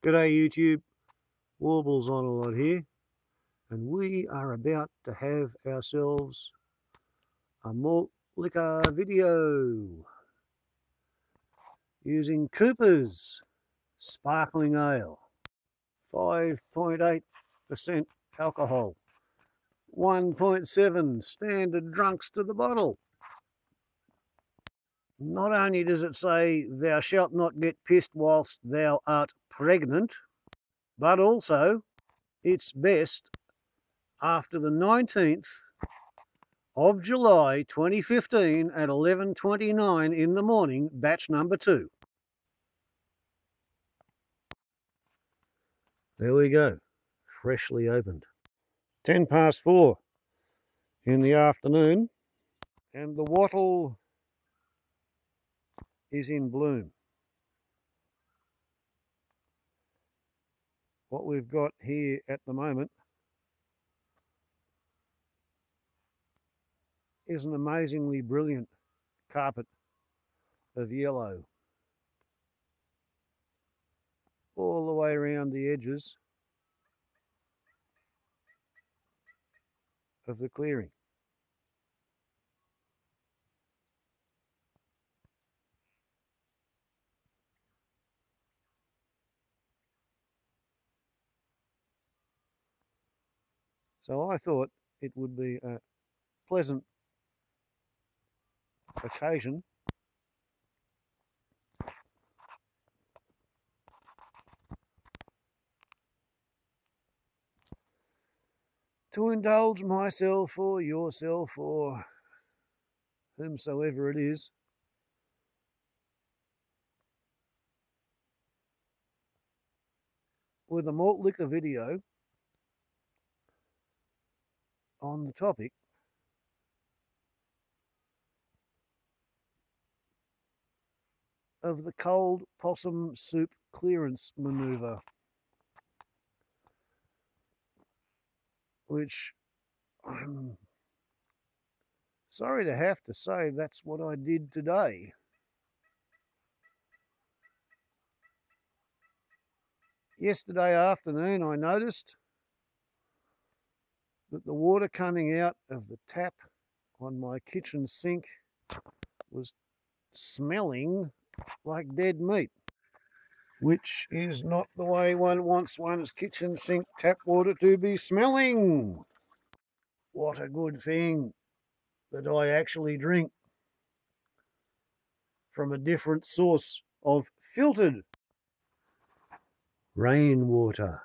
G'day YouTube, Warbles on a lot here, and we are about to have ourselves a malt liquor video using Cooper's Sparkling Ale, 5.8% alcohol, 1.7 standard drunks to the bottle. Not only does it say thou shalt not get pissed whilst thou art pregnant, but also it's best after the 19th of July 2015 at 11:29 in the morning, batch number 2. There we go, freshly opened. 4:10 in the afternoon, and the wattle is in bloom. What we've got here at the moment is an amazingly brilliant carpet of yellow all the way around the edges of the clearing. So I thought it would be a pleasant occasion to indulge myself or yourself or whomsoever it is with a malt liquor video on the topic of the cold possum soup clearance manoeuvre, which I'm sorry to have to say that's what I did today. Yesterday afternoon I noticed that the water coming out of the tap on my kitchen sink was smelling like dead meat, which is not the way one wants one's kitchen sink tap water to be smelling. What a good thing that I actually drink from a different source of filtered rainwater.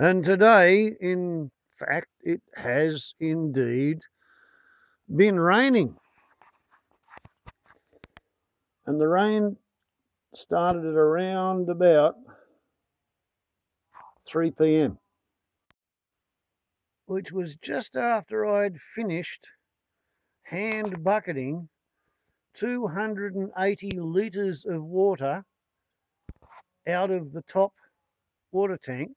And today, in fact, it has indeed been raining. And the rain started at around about 3 p.m, which was just after I'd finished hand bucketing 280 litres of water out of the top water tank,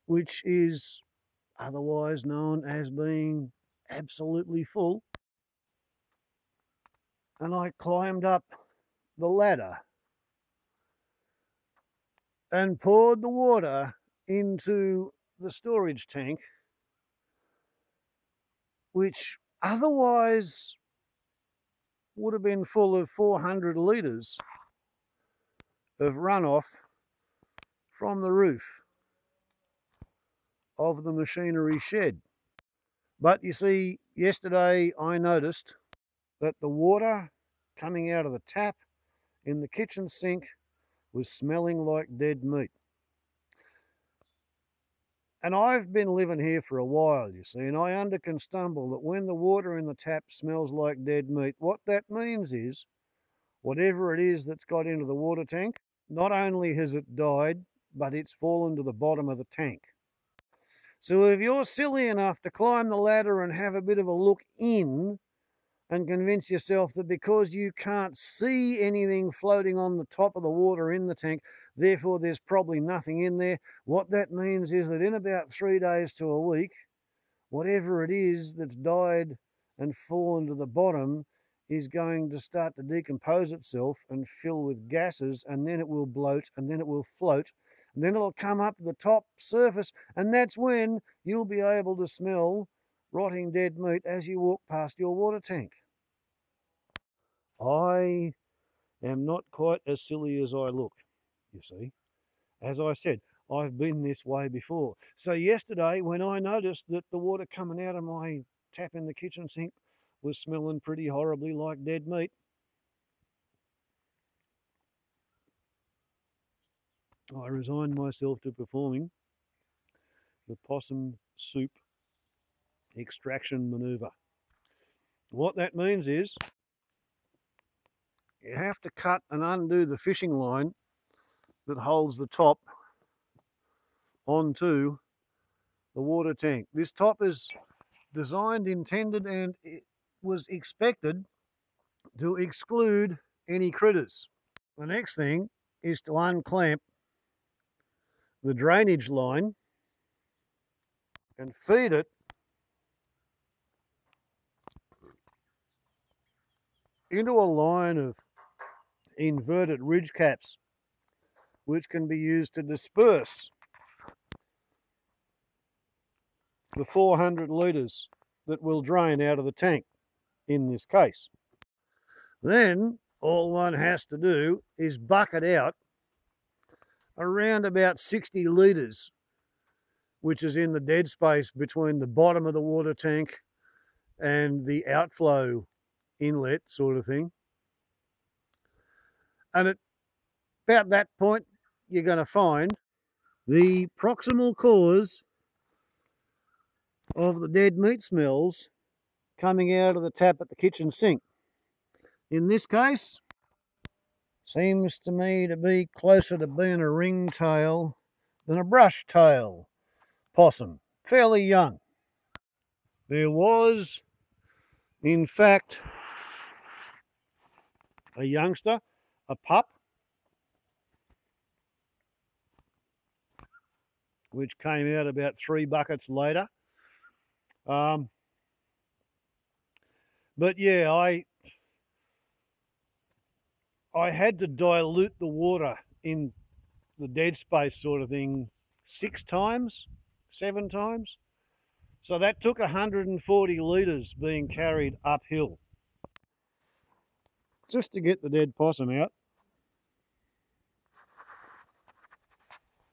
which is otherwise known as being absolutely full. And I climbed up the ladder and poured the water into the storage tank, which otherwise would have been full of 400 litres of runoff from the roof of the machinery shed. But you see, yesterday I noticed that the water coming out of the tap in the kitchen sink was smelling like dead meat. And I've been living here for a while, you see, and I can stumble that when the water in the tap smells like dead meat, what that means is whatever it is that's got into the water tank, not only has it died, but it's fallen to the bottom of the tank. So if you're silly enough to climb the ladder and have a bit of a look in and convince yourself that because you can't see anything floating on the top of the water in the tank, therefore there's probably nothing in there, what that means is that in about 3 days to a week, whatever it is that's died and fall into the bottom is going to start to decompose itself and fill with gases, and then it will bloat, and then it will float, and then it'll come up to the top surface, and that's when you'll be able to smell rotting dead meat as you walk past your water tank. I am not quite as silly as I look, you see. As I said, I've been this way before. So yesterday, when I noticed that the water coming out of my tap in the kitchen sink was smelling pretty horribly like dead meat, I resigned myself to performing the possum soup extraction maneuver. What that means is you have to cut and undo the fishing line that holds the top onto the water tank. This top is designed, intended, and it was expected to exclude any critters. The next thing is to unclamp the drainage line and feed it into a line of inverted ridge caps, which can be used to disperse the 400 litres that will drain out of the tank in this case. Then all one has to do is bucket out around about 60 litres, which is in the dead space between the bottom of the water tank and the outflow inlet sort of thing. And at about that point, you're going to find the proximal cause of the dead meat smells coming out of the tap at the kitchen sink. In this case, seems to me to be closer to being a ringtail than a brush-tail possum, fairly young. There was, in fact, a youngster, a pup, which came out about 3 buckets later. But yeah, I had to dilute the water in the dead space sort of thing 6 times, 7 times. So that took 140 litres being carried uphill just to get the dead possum out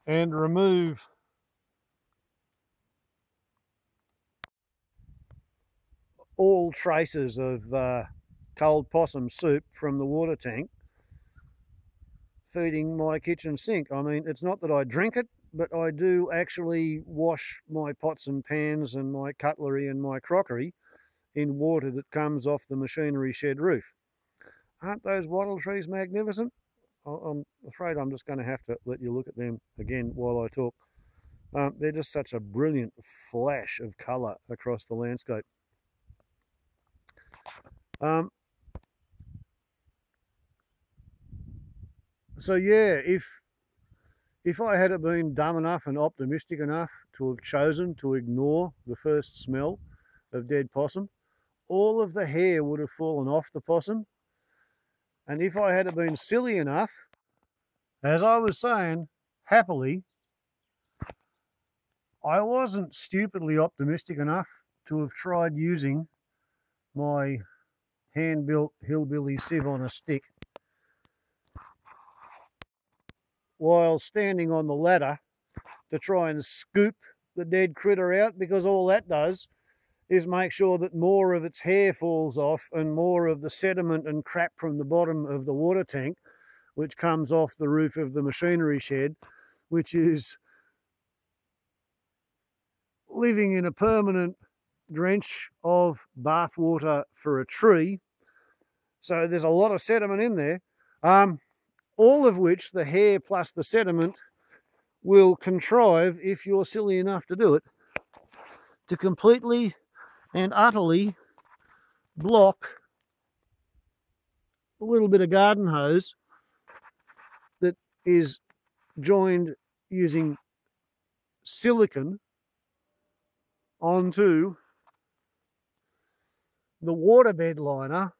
and remove all traces of cold possum soup from the water tank feeding my kitchen sink. I mean, it's not that I drink it, but I do actually wash my pots and pans and my cutlery and my crockery in water that comes off the machinery shed roof. Aren't those wattle trees magnificent? I'm afraid I'm just going to have to let you look at them again while I talk. They're just such a brilliant flash of colour across the landscape. So yeah, if I had been dumb enough and optimistic enough to have chosen to ignore the first smell of dead possum, all of the hair would have fallen off the possum. And if I had been silly enough, as I was saying, happily, I wasn't stupidly optimistic enough to have tried using my hand-built hillbilly sieve on a stick while standing on the ladder to try and scoop the dead critter out, because all that does is make sure that more of its hair falls off and more of the sediment and crap from the bottom of the water tank, which comes off the roof of the machinery shed, which is living in a permanent drench of bath water for a tree. So there's a lot of sediment in there, all of which the hair plus the sediment will contrive, if you're silly enough to do it, to completely and utterly block a little bit of garden hose that is joined using silicone onto the waterbed liner,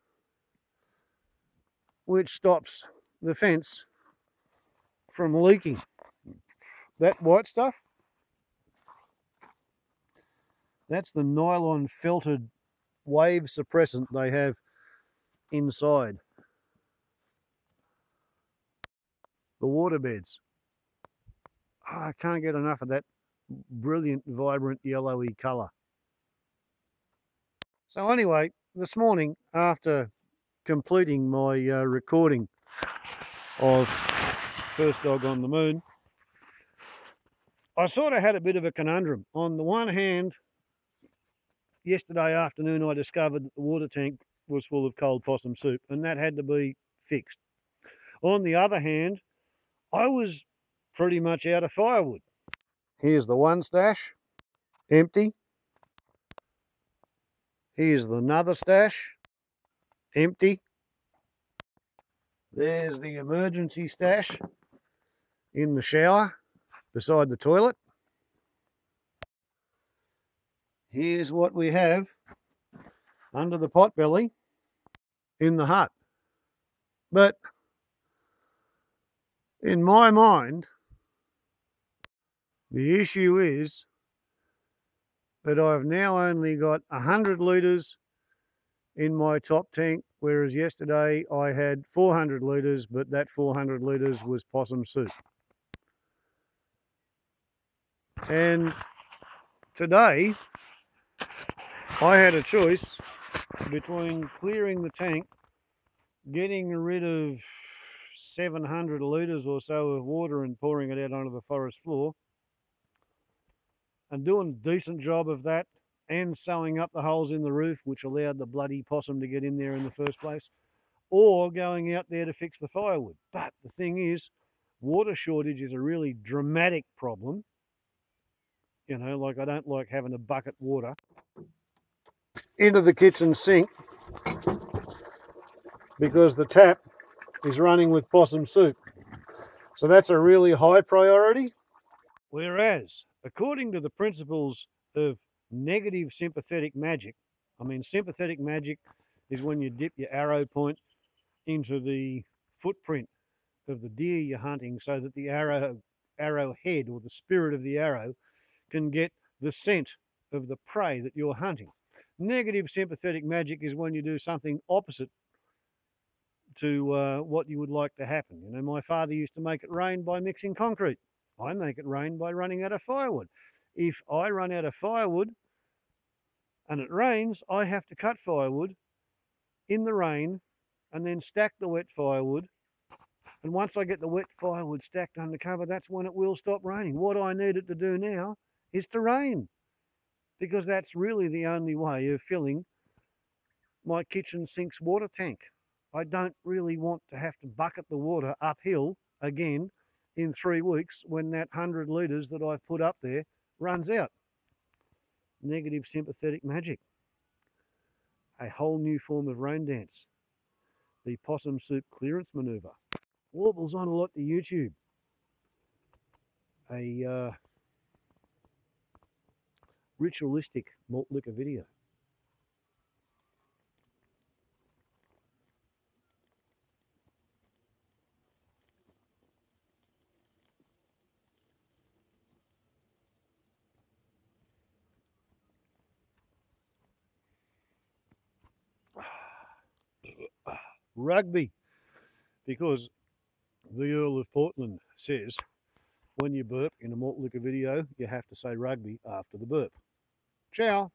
which stops the fence from leaking. That white stuff, that's the nylon felted wave suppressant they have inside the waterbeds. Oh, I can't get enough of that brilliant, vibrant, yellowy colour. So anyway, this morning, after completing my recording of First Dog on the Moon, I sort of had a bit of a conundrum. On the one hand, yesterday afternoon I discovered that the water tank was full of cold possum soup, and that had to be fixed. On the other hand, I was pretty much out of firewood. Here's the one stash, empty. Here's another stash, empty. There's the emergency stash in the shower beside the toilet. Here's what we have under the potbelly in the hut. But in my mind, the issue is that I've now only got 100 litres in my top tank, whereas yesterday I had 400 litres, but that 400 litres was possum soup. And today I had a choice between clearing the tank, getting rid of 700 litres or so of water and pouring it out onto the forest floor, and doing a decent job of that, and sewing up the holes in the roof, which allowed the bloody possum to get in there in the first place, or going out there to fix the firewood. But the thing is, water shortage is a really dramatic problem. You know, like I don't like having to bucket water into the kitchen sink because the tap is running with possum soup. So that's a really high priority. Whereas, according to the principles of negative sympathetic magic, I mean, sympathetic magic is when you dip your arrow point into the footprint of the deer you're hunting so that the arrowhead or the spirit of the arrow can get the scent of the prey that you're hunting. Negative sympathetic magic is when you do something opposite to what you would like to happen. You know, my father used to make it rain by mixing concrete. I make it rain by running out of firewood. If I run out of firewood and it rains, I have to cut firewood in the rain and then stack the wet firewood. And once I get the wet firewood stacked under cover, that's when it will stop raining. What I need it to do now is to rain, because that's really the only way of filling my kitchen sink's water tank. I don't really want to have to bucket the water uphill again in 3 weeks when that 100 litres that I've put up there runs out. Negative sympathetic magic. A whole new form of Raindance. The possum soup clearance manoeuvre. Warble's on a lot to YouTube. A ritualistic malt liquor video. Rugby, because the Earl of Portland says when you burp in a malt liquor video, you have to say rugby after the burp. Ciao.